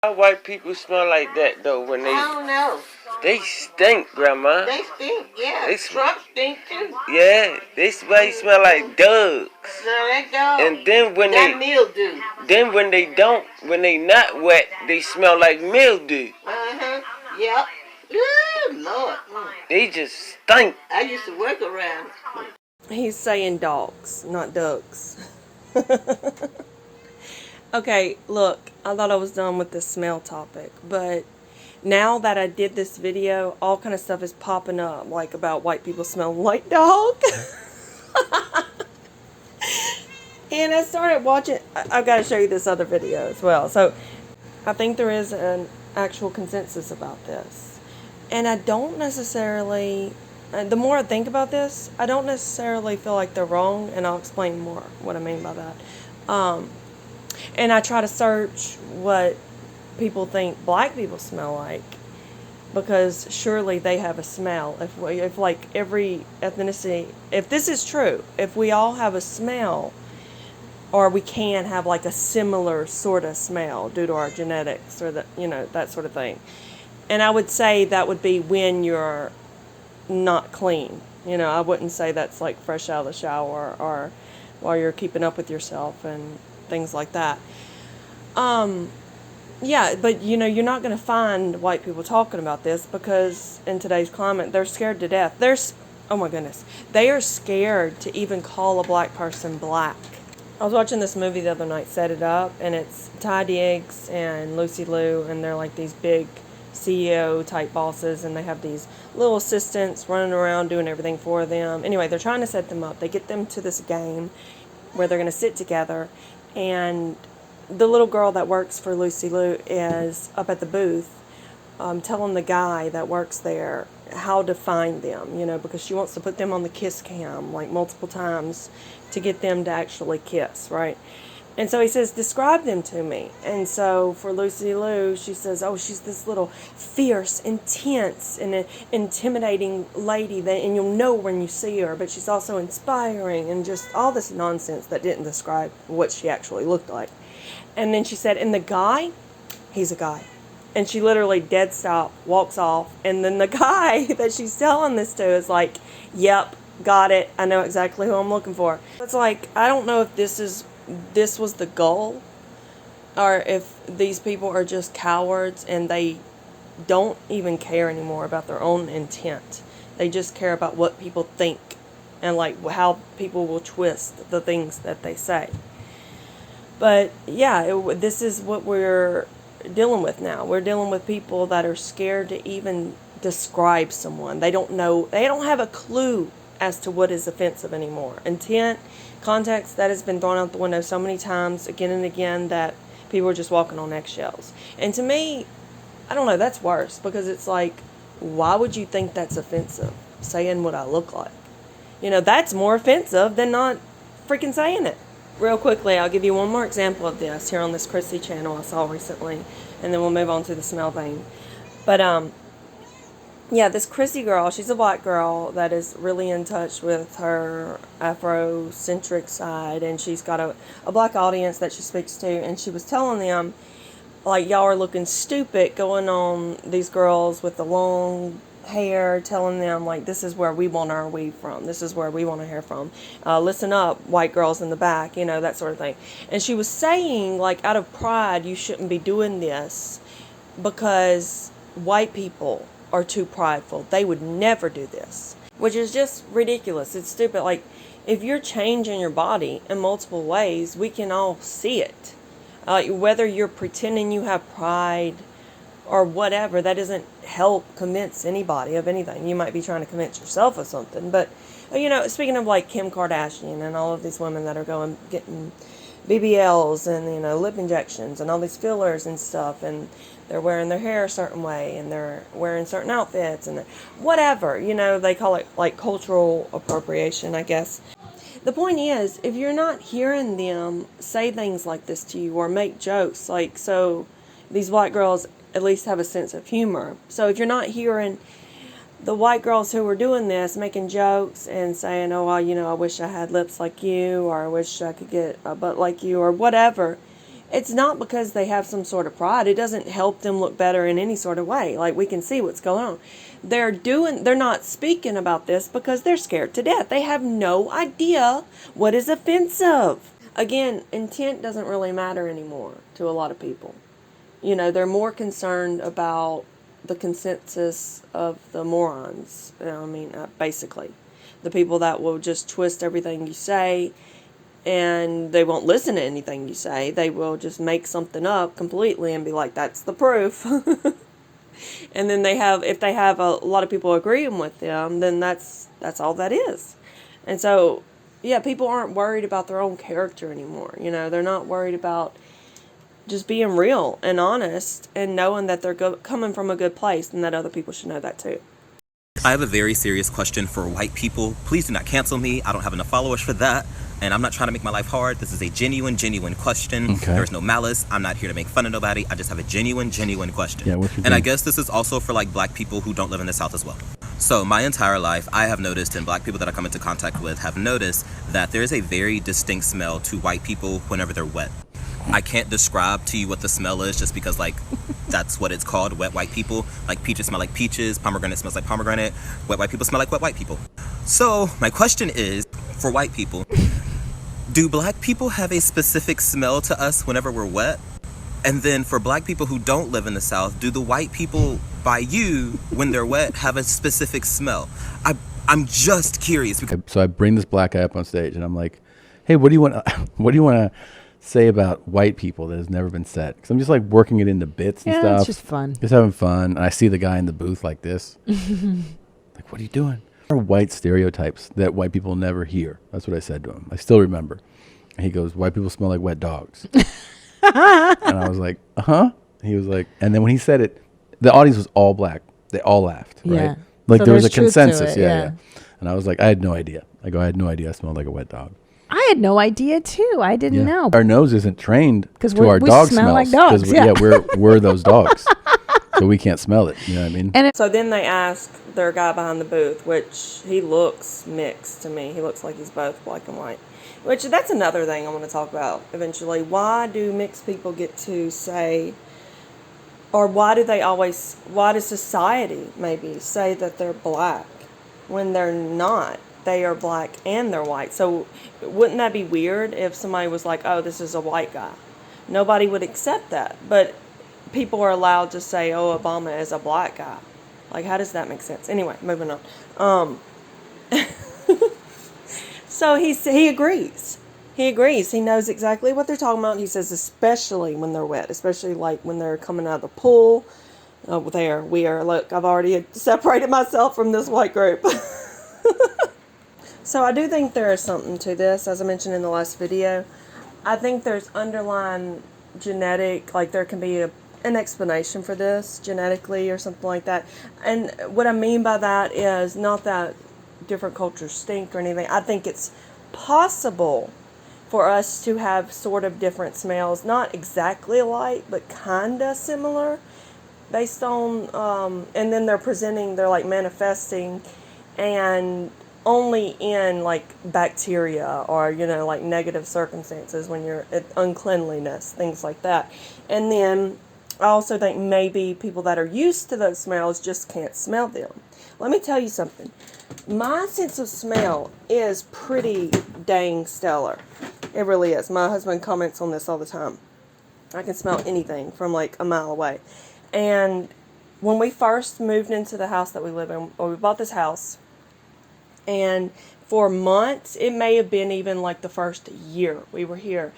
Why white people smell like that though? When I don't know. they stink, Grandma. They stink, yeah. They Trump stink too. Yeah, they smell like ducks. So that dog. And then when that mildew. Then when they not wet, they smell like mildew. Yep. Ooh, Lord. They just stink. I used to work around. He's saying dogs, not ducks. Okay, look, I thought I was done with the smell topic, but now that I did this video, all kind of stuff is popping up, like about white people smelling like dog. And I started watching, I've got to show you this other video as well. So I think there is an actual consensus about this. And I don't necessarily, the more I think about this, I don't necessarily feel like they're wrong, and I'll explain more what I mean by that. And I try to search what people think black people smell like, because surely they have a smell. If like every ethnicity, if this is true, if we all have a smell, or we can have like a similar sort of smell due to our genetics or that sort of thing. And I would say that would be when you're not clean. I wouldn't say that's like fresh out of the shower or while you're keeping up with yourself and things like that. Yeah, but you're not going to find white people talking about this, because in today's climate, they're scared to death. Oh my goodness, they are scared to even call a black person black. I was watching this movie the other night, Set It Up, and it's Ty Diggs and Lucy Liu, and they're like these big CEO type bosses, and they have these little assistants running around doing everything for them. Anyway, they're trying to set them up. They get them to this game where they're going to sit together, and the little girl that works for Lucy Liu is up at the booth telling the guy that works there how to find them, because she wants to put them on the kiss cam like multiple times to get them to actually kiss, right? And so he says, describe them to me. And so for Lucy Liu, she says, oh, she's this little fierce, intense, and intimidating lady, and you'll know when you see her, but she's also inspiring, and just all this nonsense that didn't describe what she actually looked like. And then she said, and the guy, he's a guy. And she literally dead stop, walks off, and then the guy that she's telling this to is like, yep, got it, I know exactly who I'm looking for. It's like, I don't know if this was the goal, or if these people are just cowards and they don't even care anymore about their own intent. They just care about what people think and like how people will twist the things that they say. But yeah, this is what we're dealing with now. We're dealing with people that are scared to even describe someone. They don't know, they don't have a clue as to what is offensive anymore. Intent, context, that has been thrown out the window so many times again and again that people are just walking on eggshells. And to me, I don't know, that's worse, because it's like, why would you think that's offensive, saying what I look like? That's more offensive than not freaking saying it. Real quickly, I'll give you one more example of this here on this Chrissy channel I saw recently, and then we'll move on to the smell thing. But yeah, this Chrissy girl, she's a black girl that is really in touch with her Afrocentric side, and she's got a black audience that she speaks to, and she was telling them, like, y'all are looking stupid going on these girls with the long hair, telling them, like, this is where we want our weave from, this is where we want our hair from, listen up, white girls in the back, that sort of thing. And she was saying, like, out of pride, you shouldn't be doing this because white people are too prideful. They would never do this, which is just ridiculous. It's stupid. Like, if you're changing your body in multiple ways, we can all see it. Whether you're pretending you have pride or whatever, that doesn't help convince anybody of anything. You might be trying to convince yourself of something. But, speaking of like Kim Kardashian and all of these women that are getting BBLs and, lip injections and all these fillers and stuff, and they're wearing their hair a certain way, and they're wearing certain outfits, and whatever, they call it like cultural appropriation, I guess. The point is, if you're not hearing them say things like this to you or make jokes, like, so these white girls at least have a sense of humor. So if you're not hearing the white girls who were doing this making jokes and saying, oh, well, I wish I had lips like you, or I wish I could get a butt like you, or whatever, it's not because they have some sort of pride. It doesn't help them look better in any sort of way. Like, we can see what's going on. They're not speaking about this because they're scared to death. They have no idea what is offensive. Again, intent doesn't really matter anymore to a lot of people. You know, they're more concerned about the consensus of the morons. Basically. The people that will just twist everything you say, and they won't listen to anything you say. They will just make something up completely and be like, that's the proof. And then if they have a lot of people agreeing with them, then that's all that is. And so, yeah, people aren't worried about their own character anymore. You know, they're not worried about just being real and honest and knowing that they're coming from a good place, and that other people should know that too. I have a very serious question for white people. Please do not cancel me. I don't have enough followers for that. And I'm not trying to make my life hard. This is a genuine question. Okay. There's no malice. I'm not here to make fun of nobody. I just have a genuine question. Yeah, and I guess this is also for like black people who don't live in the South as well. So my entire life, I have noticed, and black people that I come into contact with have noticed, that there is a very distinct smell to white people whenever they're wet. I can't describe to you what the smell is just because, like, that's what it's called, wet white people. Like, peaches smell like peaches, pomegranate smells like pomegranate, wet white people smell like wet white people. So my question is, for white people, do black people have a specific smell to us whenever we're wet? And then for black people who don't live in the South, do the white people by you, when they're wet, have a specific smell? I'm just curious. So I bring this black guy up on stage, and I'm like, hey, what do you want to say about white people that has never been said? Because I'm just like working it into bits and stuff. It's just fun. Just having fun. And I see the guy in the booth like this. Like, what are you doing? There are white stereotypes that white people never hear. That's what I said to him. I still remember. And he goes, white people smell like wet dogs. And I was like, uh-huh. He was like, and then when he said it, the audience was all black. They all laughed, right? Yeah. Like, So there was a there's truth to consensus. it, Yeah. And I was like, I had no idea. I had no idea I smelled like a wet dog. I had no idea too. I didn't know. Our nose isn't trained to our we dog smell smells. like dogs. We're those dogs. So we can't smell it. You know what I mean? So then they ask their guy behind the booth, which he looks mixed to me. He looks like he's both black and white. Which, that's another thing I want to talk about eventually. Why do mixed people get to say, or why does society maybe say that they're black when they're not? They are black and they're white. So wouldn't that be weird if somebody was like, oh, this is a white guy? Nobody would accept that. But people are allowed to say, oh, Obama is a black guy. Like, how does that make sense? Anyway, moving on. So he agrees. He agrees. He knows exactly what they're talking about. He says, especially when they're wet, especially like when they're coming out of the pool. Look, I've already separated myself from this white group. So I do think there is something to this, as I mentioned in the last video. I think there's underlying genetic, like there can be an explanation for this genetically or something like that. And what I mean by that is not that different cultures stink or anything. I think it's possible for us to have sort of different smells, not exactly alike, but kinda similar, based on, and then they're like manifesting, and only in like bacteria or, you know, like negative circumstances when you're at uncleanliness, things like that. And then I also think maybe people that are used to those smells just can't smell them. Let me tell you something. My sense of smell is pretty dang stellar. It really is. My husband comments on this all the time. I can smell anything from like a mile away. And when we first moved into the house that we live in, or we bought this house, and for months, it may have been even like the first year we were here,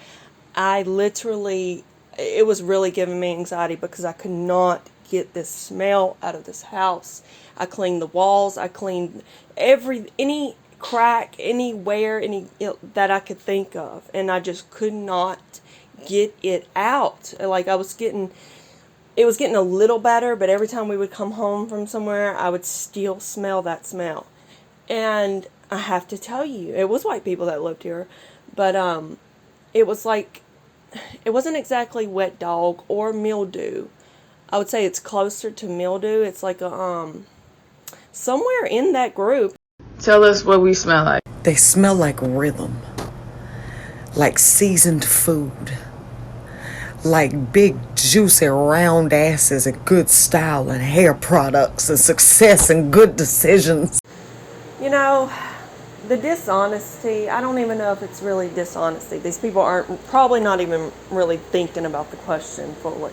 it was really giving me anxiety because I could not get this smell out of this house. I cleaned the walls, I cleaned any crack, anywhere, that I could think of, and I just could not get it out. Like it was getting a little better, but every time we would come home from somewhere, I would still smell that smell. And I have to tell you, it was white people that lived here, but it wasn't exactly wet dog or mildew. I would say it's closer to mildew. It's like somewhere in that group. Tell us what we smell like. They smell like rhythm, like seasoned food, like big, juicy, round asses and good style and hair products and success and good decisions. You know, the dishonesty, I don't even know if it's really dishonesty. These people aren't probably not even really thinking about the question fully.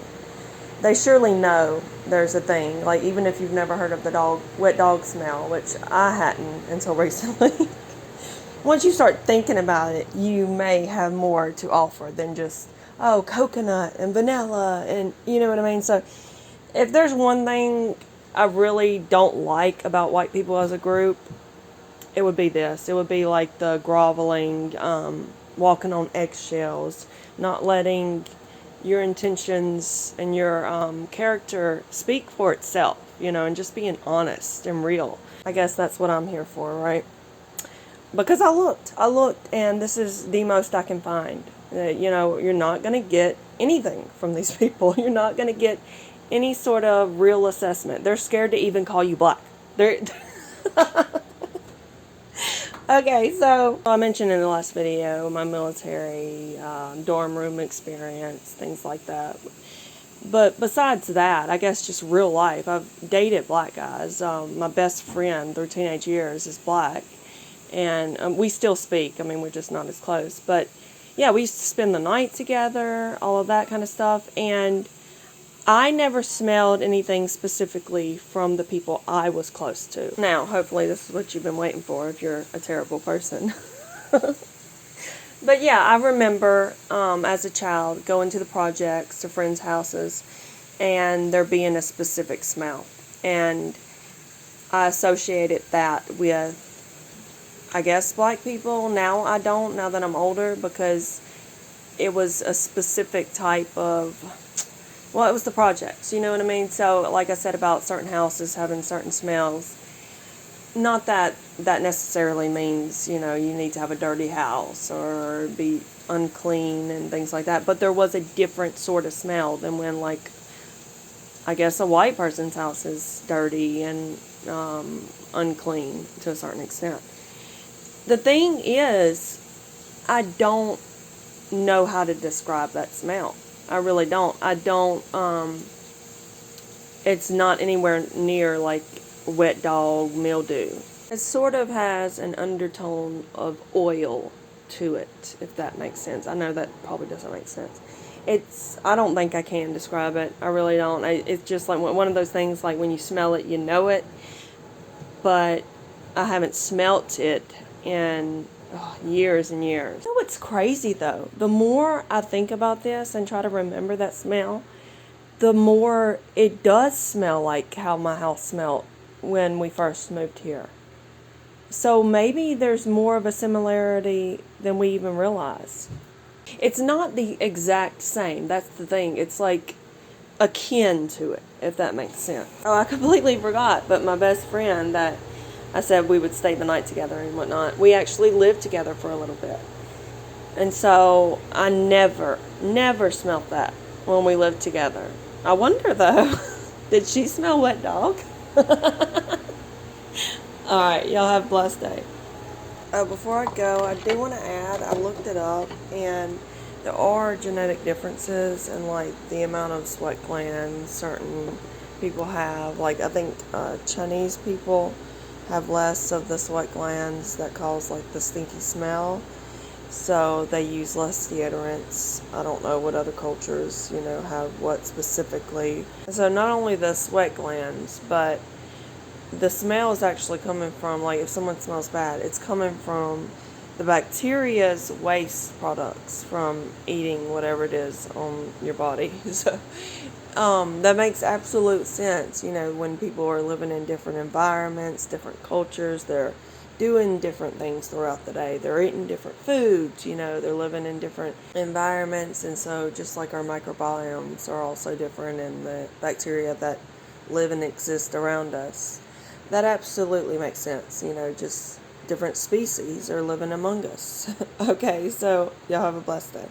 They surely know there's a thing, like even if you've never heard of the wet dog smell, which I hadn't until recently. Once you start thinking about it, you may have more to offer than just, oh, coconut and vanilla and you know what I mean? So if there's one thing I really don't like about white people as a group, it would be this. It would be like the groveling, walking on eggshells, not letting your intentions and your character speak for itself, you know, and just being honest and real. I guess that's what I'm here for, right? Because I looked, and this is the most I can find. You know, you're not going to get anything from these people. You're not going to get any sort of real assessment. They're scared to even call you black. They're Okay, so I mentioned in the last video my military dorm room experience, things like that. But besides that, I guess just real life. I've dated black guys. My best friend through teenage years is black. And we still speak. I mean, we're just not as close. But yeah, we used to spend the night together, all of that kind of stuff. And I never smelled anything specifically from the people I was close to. Now, hopefully this is what you've been waiting for if you're a terrible person. But yeah, I remember as a child going to the projects, to friends' houses, and there being a specific smell. And I associated that with, I guess, black people. Now I don't, now that I'm older, because it was a specific type of, well, it was the projects, you know what I mean? So, like I said about certain houses having certain smells, not that that necessarily means, you know, you need to have a dirty house or be unclean and things like that, but there was a different sort of smell than when, like, I guess a white person's house is dirty and unclean to a certain extent. The thing is, I don't know how to describe that smell. I really don't. It's not anywhere near like wet dog mildew. It sort of has an undertone of oil to it, if that makes sense. I know that probably doesn't make sense. I don't think I can describe it. I really don't. It's just like one of those things, like when you smell it, you know it. But I haven't smelt it in years and years. You know what's crazy though? The more I think about this and try to remember that smell, the more it does smell like how my house smelled when we first moved here. So maybe there's more of a similarity than we even realize. It's not the exact same, that's the thing. It's like akin to it, if that makes sense. Oh, I completely forgot, but my best friend that I said we would stay the night together and whatnot, we actually lived together for a little bit. And so I never smelled that when we lived together. I wonder though, did she smell wet dog? Alright, y'all have a blessed day. Before I go, I do want to add, I looked it up, and there are genetic differences in like the amount of sweat glands certain people have. Like I think Chinese people have less of the sweat glands that cause like the stinky smell, so they use less deodorants. I don't know what other cultures, you know, have what specifically. So not only the sweat glands, but the smell is actually coming from, like if someone smells bad, it's coming from the bacteria's waste products from eating whatever it is on your body. So that makes absolute sense. You know, when people are living in different environments, different cultures, they're doing different things throughout the day. They're eating different foods, you know, they're living in different environments. And so just like our microbiomes are also different in the bacteria that live and exist around us. That absolutely makes sense. You know, just different species are living among us. Okay, so y'all have a blessed day.